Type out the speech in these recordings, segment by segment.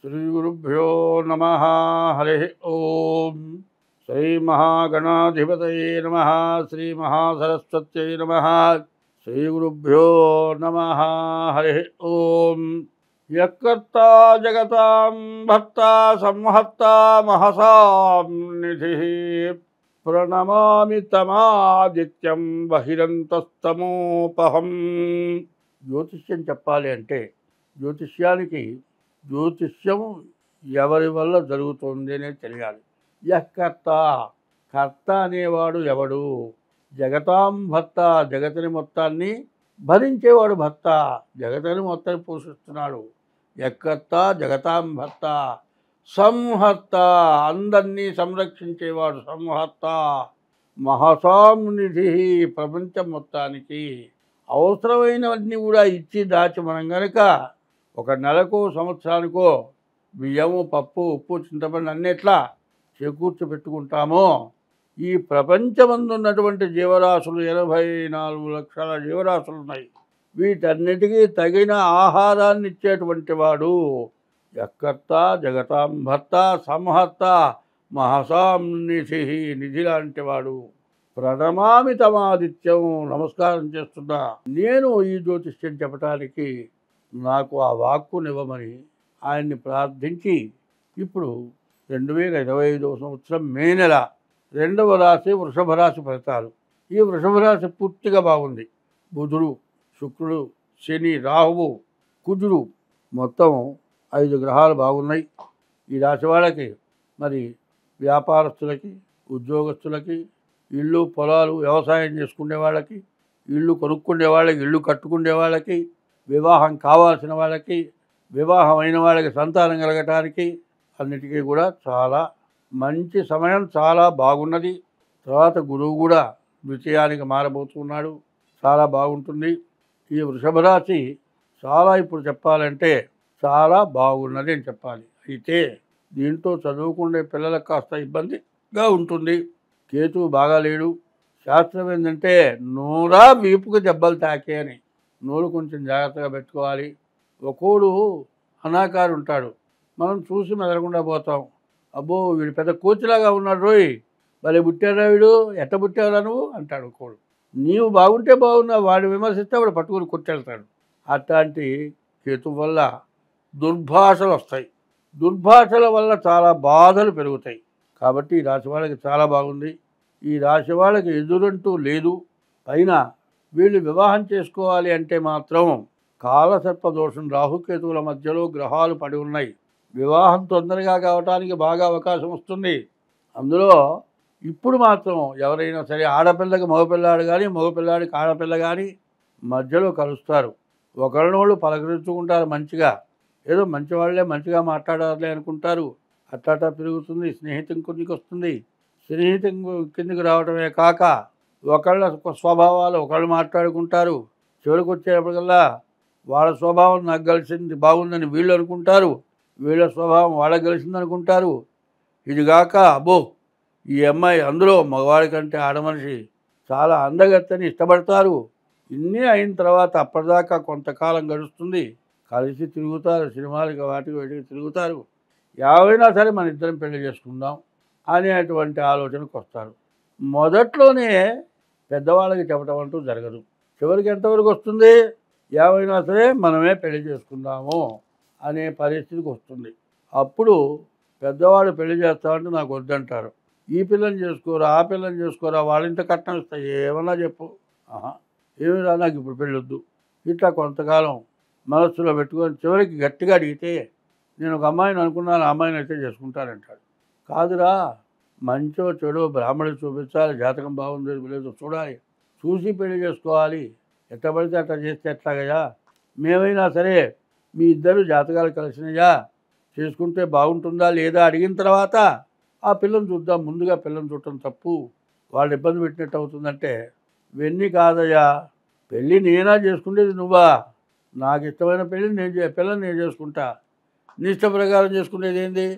శ్రీగురుభ్యో నమ. హరి ఓం. శ్రీమహాగణాధిపతయే నమ. శ్రీమహాసరస్వత్యై నమ. శ్రీగురుభ్యో నమ. హరి ఓం. యకర్తా జగతాం భర్తా సంహర్తా మహసాం నిధి ప్రణమామి తమాదిత్యం బహిరంతస్తమోపహం. జ్యోతిష్యం చెప్పాలి అంటే జ్యోతిష్యం ఎవరి వల్ల జరుగుతుంది అనేది తెలియాలి. యకర్త, కర్త అనేవాడు ఎవడు? జగతాం భర్త, జగతిని మొత్తాన్ని భరించేవాడు భర్త, జగతిని మొత్తాన్ని పోషిస్తున్నాడు. యకర్త జగతాం భర్త. సంహర్త, అందరినీ సంరక్షించేవాడు సంహర్త. మహసాం నిధి, ప్రపంచం మొత్తానికి అవసరమైనవన్నీ కూడా ఇచ్చి దాచి మనం గనక ఒక నెలకో సంవత్సరానికో బియ్యము, పప్పు, ఉప్పు, చింతపండు అన్నిట్లా చేకూర్చి పెట్టుకుంటామో ఈ ప్రపంచమందు ఉన్నటువంటి జీవరాశులు 84 లక్షల జీవరాశులు ఉన్నాయి. వీటన్నిటికీ తగిన ఆహారాన్ని ఇచ్చేటువంటి వాడు యకర్త జగతాం భర్త సంహర్త మహసాం నిధి, నిధి లాంటి వాడు. ప్రణమామి తమాదిత్యం, నమస్కారం చేస్తున్నా. నేను ఈ జ్యోతిష్యం చెప్పటానికి నాకు ఆ వాక్కునివ్వమని ఆయన్ని ప్రార్థించి ఇప్పుడు 2025 సంవత్సరం మే నెల 2వ రాశి వృషభ రాశి ఫలితాలు. ఈ వృషభ రాశి పూర్తిగా బాగుంది. బుధుడు, శుక్రుడు, శని, రాహువు, కుజుడు, మొత్తం 5 గ్రహాలు బాగున్నాయి. ఈ రాశి వాళ్ళకి మరి వ్యాపారస్తులకి, ఉద్యోగస్తులకి, ఇళ్ళు పొలాలు వ్యవసాయం చేసుకునే వాళ్ళకి, ఇళ్ళు కొనుక్కునే వాళ్ళకి, ఇళ్ళు కట్టుకునే వాళ్ళకి, వివాహం కావాల్సిన వాళ్ళకి, వివాహమైన వాళ్ళకి సంతానం కలగటానికి అన్నిటికీ కూడా చాలా మంచి సమయం, చాలా బాగున్నది. తర్వాత గురువు కూడా ద్వితీయానికి మారబోతున్నాడు, చాలా బాగుంటుంది. ఈ వృషభ రాశి చాలా ఇప్పుడు చెప్పాలంటే చాలా బాగున్నది అని చెప్పాలి. అయితే దీంతో చదువుకునే పిల్లలకు కాస్త ఇబ్బందిగా ఉంటుంది. కేతువు బాగాలేడు. శాస్త్రం ఏంటంటే నూరా వీపుకు దెబ్బలు తాకే అని, నోరు కొంచెం జాగ్రత్తగా పెట్టుకోవాలి. ఒకడు అనాకారు ఉంటాడు, మనం చూసి మెదలకుండా పోతాం. అబ్బో వీడు పెద్ద కోచిలాగా ఉన్నాడు రోయ్, భలే పుట్టారా వీడు, ఎట్ట పుట్టారా నువ్వు అంటాడు ఒకడు. నీవు బాగుంటే బాగున్నావు, వాడు విమర్శిస్తే వాడు పట్టుకుని కొట్టెళ్తాడు. అట్లాంటి కేతు వల్ల దుర్భాషలు వస్తాయి. దుర్భాషల వల్ల చాలా బాధలు పెరుగుతాయి. కాబట్టి ఈ రాశి వాళ్ళకి చాలా బాగుంది. ఈ రాశి వాళ్ళకి ఎదురంటూ లేదు. పైన వీళ్ళు వివాహం చేసుకోవాలి అంటే మాత్రం కాలసర్ప దోషం, రాహుకేతువుల మధ్యలో గ్రహాలు పడి ఉన్నాయి. వివాహం తొందరగా కావటానికి బాగా అవకాశం వస్తుంది. అందులో ఇప్పుడు మాత్రం ఎవరైనా సరే ఆడపిల్లకి మగపిల్లాడు కానీ, మగపిల్లాడికి ఆడపిల్ల కానీ మధ్యలో కలుస్తారు. ఒకరినోళ్ళు పలకరించుకుంటారు మంచిగా, ఏదో మంచివాళ్లే మంచిగా మాట్లాడాలి అనుకుంటారు. అట్టాటా పెరుగుతుంది. స్నేహితం కిందికి వస్తుంది. స్నేహితం కిందికి రావడమే కాక ఒకళ్ళ స్వభావాలు ఒకళ్ళు మాట్లాడుకుంటారు. చివరికి వచ్చేటప్పటికల్లా వాళ్ళ స్వభావం నాకు కలిసింది బాగుందని వీళ్ళు అనుకుంటారు, వీళ్ళ స్వభావం వాళ్ళకి కలిసింది అనుకుంటారు. ఇదిగాక అబ్బో ఈ అమ్మాయి అందులో మగవాడి కంటే ఆడమనిషి చాలా అందగత్తని ఇష్టపడతారు. ఇన్ని అయిన తర్వాత అప్పటిదాకా కొంతకాలం గడుస్తుంది. కలిసి తిరుగుతారు, సినిమాలకి వాటికి వీటికి తిరుగుతారు. ఏవైనా సరే మన ఇద్దరం పెళ్లి చేసుకుందాం అనేటువంటి ఆలోచనకు వస్తారు. మొదట్లోనే పెద్దవాళ్ళకి చెప్పడం అంటూ జరగదు. చివరికి ఎంతవరకు వస్తుంది? ఏమైనా సరే మనమే పెళ్లి చేసుకుందాము అనే పరిస్థితికి వస్తుంది. అప్పుడు పెద్దవాళ్ళు పెళ్లి చేస్తామంటే నాకు వద్దంటారు. ఈ పిల్లని చేసుకోరా, ఆ పిల్లని చేసుకోరా, వాళ్ళింత కట్నం ఇస్తా, ఏమన్నా చెప్పు, ఏమి రా నాకు ఇప్పుడు పెళ్ళొద్దు. ఇట్లా కొంతకాలం మనస్సులో పెట్టుకొని చివరికి గట్టిగా అడిగితే నేను ఒక అమ్మాయిని అనుకున్నాను, ఆ అమ్మాయిని అయితే చేసుకుంటానంటాడు. కాదురా, మంచో చెడో బ్రాహ్మణుడు చూపించాలి, జాతకం బాగుందో లేదో చూడాలి, చూసి పెళ్లి చేసుకోవాలి. ఎట్లా పడితే అట్లా చేస్తే ఎట్లాగయా? మేమైనా సరే మీ ఇద్దరు జాతకాలు కలిసినయా, చేసుకుంటే బాగుంటుందా లేదా అడిగిన తర్వాత ఆ పిల్లని చూద్దాం. ముందుగా పిల్లని చూడటం తప్పు, వాళ్ళు ఇబ్బంది పెట్టినట్టు అవుతుందంటే ఇవన్నీ కాదయ్యా, పెళ్ళి నేనా చేసుకునేది నువ్వా? నాకు ఇష్టమైన పిల్లని నేను చేసుకుంటా, నీ ఇష్ట ప్రకారం చేసుకునేది ఏంది?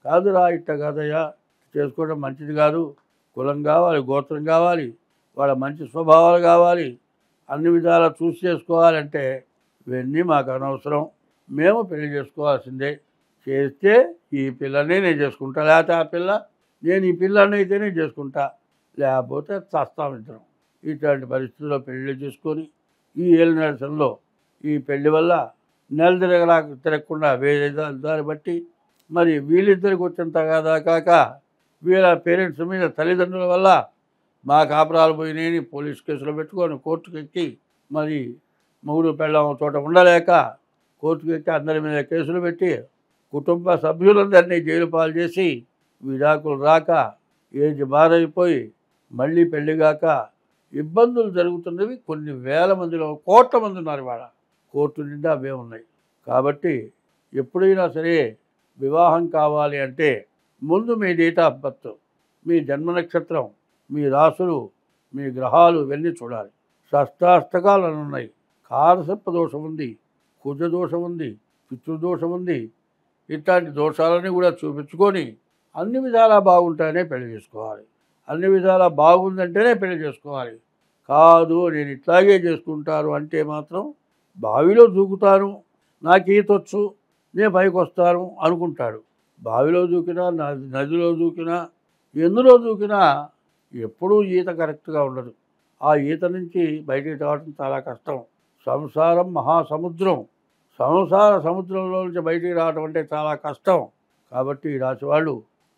కాదురా, ఇట్ట కాదయ్యా, చేసుకోవడం మంచిది కాదు. కులం కావాలి, గోత్రం కావాలి, వాళ్ళ మంచి స్వభావాలు కావాలి, అన్ని విధాలా చూసి చేసుకోవాలంటే ఇవన్నీ మాకు అనవసరం, మేము పెళ్లి చేసుకోవాల్సిందే, చేస్తే ఈ పిల్లనే నేను చేసుకుంటా, లేకపోతే ఆ పిల్ల నేను ఈ పిల్లని అయితేనే చేసుకుంటా, లేకపోతే చస్తాం ఇద్దరం. ఇట్లాంటి పరిస్థితుల్లో పెళ్లి చేసుకొని ఈ ఏళ్ళ నరసంలో ఈ పెళ్లి వల్ల నెల తిరగకుండా వేరే దాన్ని బట్టి మరి వీళ్ళిద్దరికి వచ్చిన తగాదా కాక వీళ్ళ పేరెంట్స్ మీద తల్లిదండ్రుల వల్ల మా కాపురాలు పోయినాయని పోలీస్ కేసులో పెట్టుకొని కోర్టుకు ఎక్కి మరి మొగుడు పెళ్ళాం చోట ఉండలేక కోర్టుకు ఎక్కి అందరి మీద కేసులు పెట్టి కుటుంబ సభ్యులందరినీ జైలు పాలు చేసి విడాకులు రాక ఏజ్ బారైపోయి మళ్ళీ పెళ్లిగాక ఇబ్బందులు జరుగుతున్నవి కొన్ని వేల మందిలో, కోట్ల మంది ఉన్నారు ఇవాళ. కోర్టు నిండా అవే ఉన్నాయి. కాబట్టి ఎప్పుడైనా సరే వివాహం కావాలి అంటే ముందు మీ డేట్ ఆఫ్ బర్త్, మీ జన్మ నక్షత్రం, మీ రాసులు, మీ గ్రహాలు ఇవన్నీ చూడాలి. షష్టాష్టకాలు అని ఉన్నాయి. కాలసర్ప దోషం ఉంది, కుజ దోషం ఉంది, పితృదోషం ఉంది. ఇట్లాంటి దోషాలని కూడా చూపించుకొని అన్ని విధాలా బాగుంటాయనే పెళ్లి చేసుకోవాలి. అన్ని విధాలా బాగుందంటేనే పెళ్లి చేసుకోవాలి. కాదు నేను ఇట్లాగే చేసుకుంటాను అంటే మాత్రం బావిలో దూకుతాను, నాకు ఈతొచ్చు, నేను పైకి వస్తాను అనుకుంటాడు. బావిలో దూకినా నదిలో దూకినా ఎందులో దూకినా ఎప్పుడూ ఈత కరెక్ట్గా ఉండదు. ఆ ఈత నుంచి బయటికి రావడం చాలా కష్టం. సంసారం మహాసముద్రం. సంసార సముద్రంలో నుంచి బయటికి రావడం అంటే చాలా కష్టం. కాబట్టి ఈ రాశి వాళ్ళు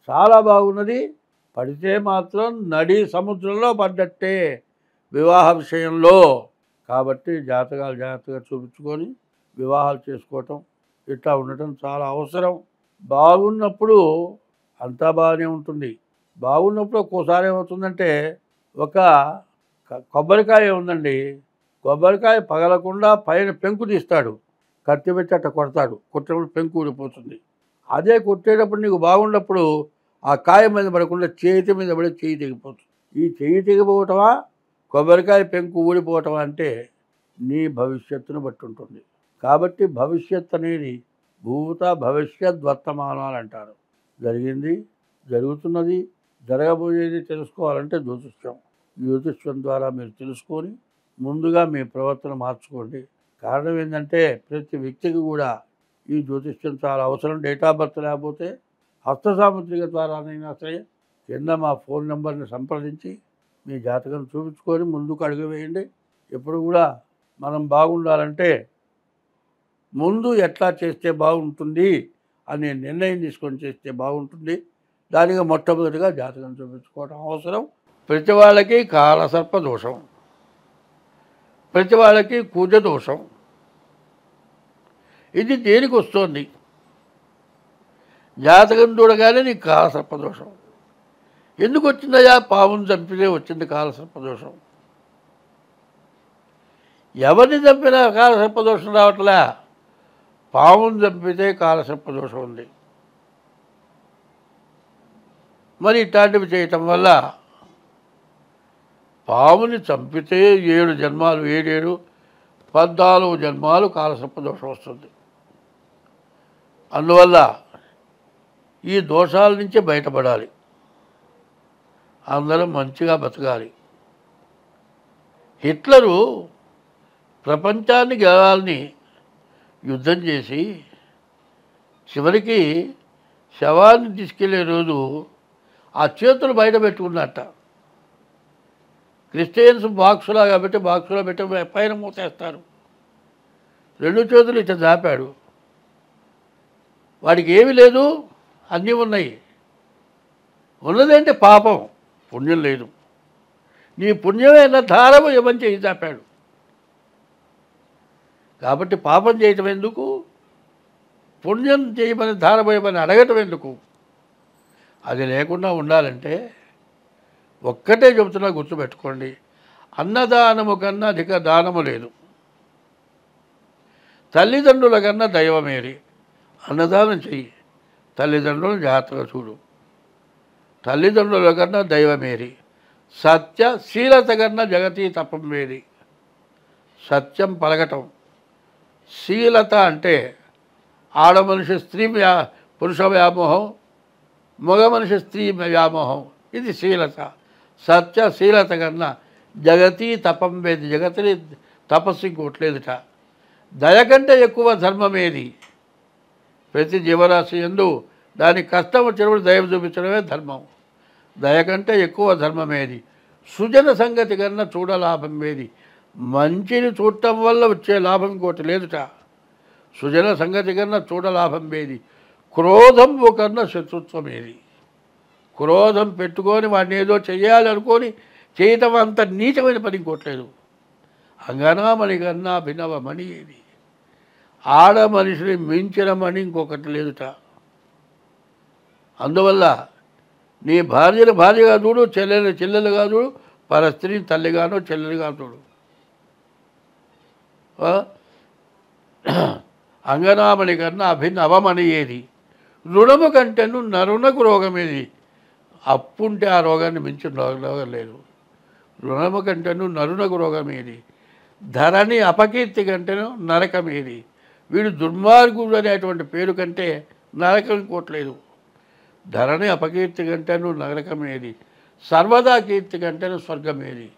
చాలా బాగున్నది. పడితే మాత్రం నడి సముద్రంలో పడ్డట్టే వివాహ విషయంలో. కాబట్టి జాతకాలు జాగ్రత్తగా చూపించుకొని వివాహాలు చేసుకోవటం ఇట్లా ఉండటం చాలా అవసరం. బాగున్నప్పుడు అంతా బాగానే ఉంటుంది. బాగున్నప్పుడు ఒక్కోసారి ఏమవుతుందంటే ఒక కొబ్బరికాయ ఉందండి, కొబ్బరికాయ పగలకుండా పైన పెంకు తీస్తాడు, కత్తి పెట్టి అట్ట కొడతాడు, కొట్టినప్పుడు పెంకు ఊడిపోతుంది. అదే కొట్టేటప్పుడు నీకు బాగున్నప్పుడు ఆ కాయ మీద పడకుండా చేతి మీద పడి చెయ్యి తెగిపోతుంది. ఈ చెయ్యి తెగిపోవటమా కొబ్బరికాయ పెంకు ఊడిపోవటమా అంటే నీ భవిష్యత్తును బట్టి ఉంటుంది. కాబట్టి భవిష్యత్ అనేది భూత భవిష్యత్ వర్తమానాలు అంటారు. జరిగింది, జరుగుతున్నది, జరగబోయేది తెలుసుకోవాలంటే జ్యోతిష్యం. జ్యోతిష్యం ద్వారా మీరు తెలుసుకొని ముందుగా మీ ప్రవర్తన మార్చుకోండి. కారణం ఏంటంటే ప్రతి వ్యక్తికి కూడా ఈ జ్యోతిష్యం చాలా అవసరం. డేట్ ఆఫ్ బర్త్ లేకపోతే హస్త సాముద్రిక ద్వారానైనా సరే కింద మా ఫోన్ నెంబర్ని సంప్రదించి మీ జాతకం చూపించుకొని ముందుకు అడుగు వేయండి. ఎప్పుడు కూడా మనం బాగుండాలంటే ముందు ఎట్లా చేస్తే బాగుంటుంది అనే నిర్ణయం తీసుకొని చేస్తే బాగుంటుంది. దానికి మొట్టమొదటిగా జాతకం చూపించుకోవడం అవసరం. ప్రతి వాళ్ళకి కాలసర్ప దోషం, ప్రతి వాళ్ళకి కుజ దోషం. ఇది దేనికి వస్తుంది? జాతకం చూడగానే నీకు కాలసర్పదోషం. ఎందుకు వచ్చిందయ్యా? పామును చంపితే వచ్చింది కాలసర్పదోషం. ఎవరిని చంపినా కాలసర్పదోషం రావట్లే, పామును చంపితే కాలసర్పదోషం ఉంది. మరి ఇట్లాంటివి చేయటం వల్ల పాముని చంపితే 7 జన్మాలు 7 14 జన్మాలు కాలసర్పదోషం వస్తుంది. అందువల్ల ఈ దోషాల నుంచి బయటపడాలి, అందరం మంచిగా బతకాలి. హిట్లరు ప్రపంచాన్ని గెలవాలని యుద్ధం చేసి చివరికి శవాన్ని తీసుకెళ్లే రోజు ఆ చేతులు బయట పెట్టుకున్నట్ట. క్రిస్టియన్స్ బాక్సులా కాబట్టి బాక్సులో పెట్టి పైన మూతేస్తారు. 2 చేతులు ఇట్లా దాపాడు. వాడికి ఏమీ లేదు, అన్నీ ఉన్నాయి. ఉన్నదేంటే పాపం, పుణ్యం లేదు. నీ పుణ్యమైన ధారము ఏమని చేయి దాపాడు. కాబట్టి పాపం చేయటం ఎందుకు, పుణ్యం చేయమని ధారపోయమని అడగటం ఎందుకు? అది లేకుండా ఉండాలంటే ఒక్కటే చెబుతున్నా, గుర్తుపెట్టుకోండి. అన్నదానము కన్నా అధిక దానము లేదు. తల్లిదండ్రుల కన్నా దైవమేరి. అన్నదానం చెయ్యి, తల్లిదండ్రులను జాగ్రత్తగా చూడు. తల్లిదండ్రుల కన్నా దైవమేరి. సత్యశీలత కన్నా జగతి తపం వేరి. సత్యం పలకటం. శీలత అంటే ఆడ మనిషి స్త్రీ పురుష వ్యామోహం, మగ మనిషి స్త్రీ వ్యామోహం. ఇది శీలత. సత్యశీలత కన్నా జగతి తపం వేది. జగతిని తపస్సు ఇంకోట్లేదుట. దయ కంటే ఎక్కువ ధర్మమేది. ప్రతి జీవరాశి యందు దానికి కష్టం వచ్చినప్పుడు దయ చూపించడమే ధర్మం. దయ కంటే ఎక్కువ ధర్మమేది. సుజన సంగతి కన్నా చూడలాభం ఏది. మంచిని చూడటం వల్ల వచ్చే లాభం ఇంకోటి లేదుట. సుజన సంగతి కన్నా చూడలాభం ఏది. క్రోధం కన్నా శత్రుత్వం ఏది. క్రోధం పెట్టుకొని వాడిని ఏదో చెయ్యాలనుకొని చేయటం అంత నీచమైన పని ఇంకోట్లేదు. అంగనామణి కన్నా భిన్నవమణి ఏది. ఆడ మనిషిని మించిన మణి ఇంకొకటి లేదుట. అందువల్ల నీ భార్యను భార్యగా చూడు, చెల్లెలు చెల్లెలుగా చూడు, పర స్త్రీని తల్లిగానో చెల్లెలుగా చూడు. అంగనామణి కన్నా అభినవమణి ఏది. రుణము కంటేను నరునకు రోగం ఏది. అప్పుంటే ఆ రోగాన్ని మించిన రోగం లేదు. రుణము కంటేను నరునకు రోగం ఏది. ధరణి అపకీర్తి కంటేను నరకం ఏది. వీడు దుర్మార్గుడు అనేటువంటి పేరు కంటే నరకం ఇంకోట్లేదు. ధరణి అపకీర్తి కంటేను నరకం ఏది. సర్వదా కీర్తి కంటేను స్వర్గం ఏది.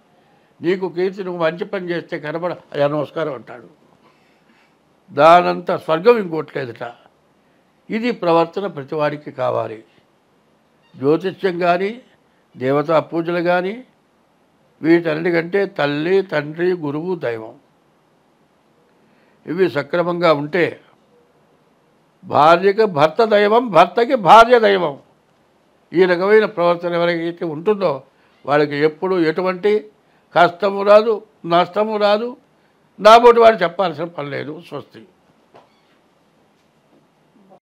నీకు కీర్తి నువ్వు మంచి పని చేస్తే కనబడ అయ్యా నమస్కారం అంటాడు. దానంత స్వర్గం ఇంకోట్లేదుట. ఇది ప్రవర్తన ప్రతివాడికి కావాలి. జ్యోతిష్యం కానీ దేవతా పూజలు కానీ వీటన్నిటికంటే తల్లి తండ్రి గురువు దైవం ఇవి సక్రమంగా ఉంటే భార్యకి భర్త దైవం, భర్తకి భార్య దైవం. ఈ రకమైన ప్రవర్తన ఎవరికైతే ఉంటుందో వాళ్ళకి ఎప్పుడు ఎటువంటి కష్టము రాదు, నష్టము రాదు. నాబోటి వాడు చెప్పాల్సిన పని లేదు. స్వస్తి.